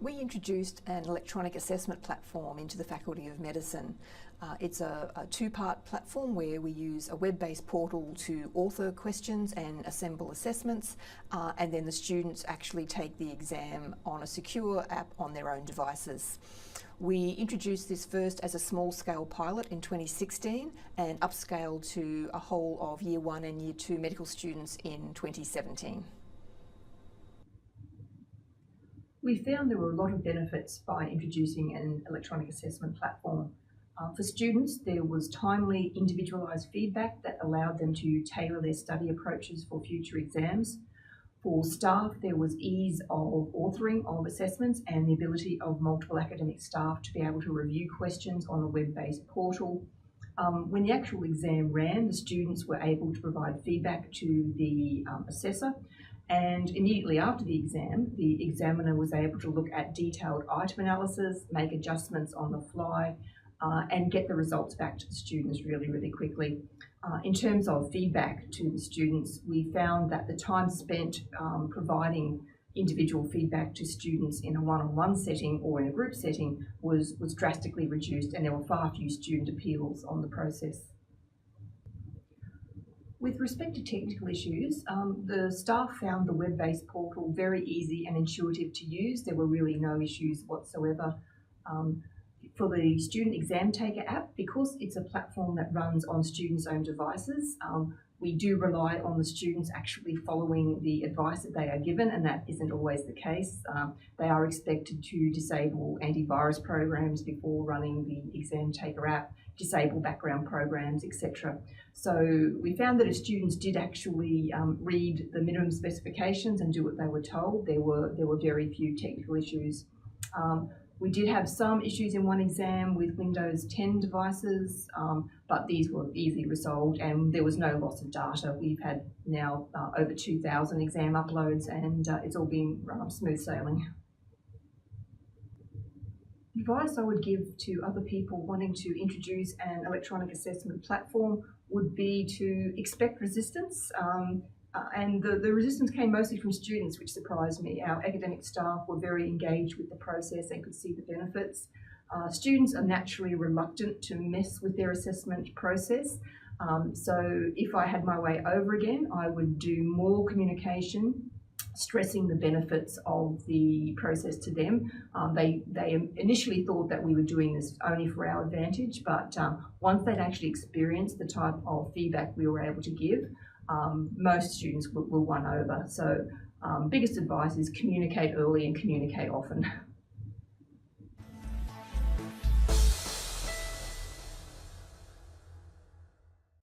We introduced an electronic assessment platform into the Faculty of Medicine. It's a two-part platform where we use a web-based portal to author questions and assemble assessments, and then the students actually take the exam on a secure app on their own devices. We introduced this first as a small-scale pilot in 2016 and upscaled to a whole of Year 1 and Year 2 medical students in 2017. We found there were a lot of benefits by introducing an electronic assessment platform. For students, there was timely, individualised feedback that allowed them to tailor their study approaches for future exams. For staff, there was ease of authoring of assessments and the ability of multiple academic staff to be able to review questions on a web-based portal. When the actual exam ran, the students were able to provide feedback to the assessor, and immediately after the exam, the examiner was able to look at detailed item analysis, make adjustments on the fly, and get the results back to the students really quickly. In terms of feedback to the students, we found that the time spent providing individual feedback to students in a one-on-one setting or in a group setting was drastically reduced, and there were far fewer student appeals on the process. With respect to technical issues, the staff found the web-based portal very easy and intuitive to use. There were really no issues whatsoever. For the Student Exam Taker app, because it's a platform that runs on students' own devices, we do rely on the students actually following the advice that they are given, and that isn't always the case. They are expected to disable antivirus programs before running the Exam Taker app, disable background programs, etc. So we found that if students did actually read the minimum specifications and do what they were told, there were very few technical issues. We did have some issues in one exam with Windows 10 devices, but these were easily resolved and there was no loss of data. We've had now over 2,000 exam uploads, and it's all been smooth sailing. Advice I would give to other people wanting to introduce an electronic assessment platform would be to expect resistance. And the resistance came mostly from students, which surprised me. Our academic staff were very engaged with the process and could see the benefits. Students are naturally reluctant to mess with their assessment process. So if I had my way over again, I would do more communication, stressing the benefits of the process to them. They initially thought that we were doing this only for our advantage, but once they'd actually experienced the type of feedback we were able to give, most students were won over. So biggest advice is communicate early and communicate often.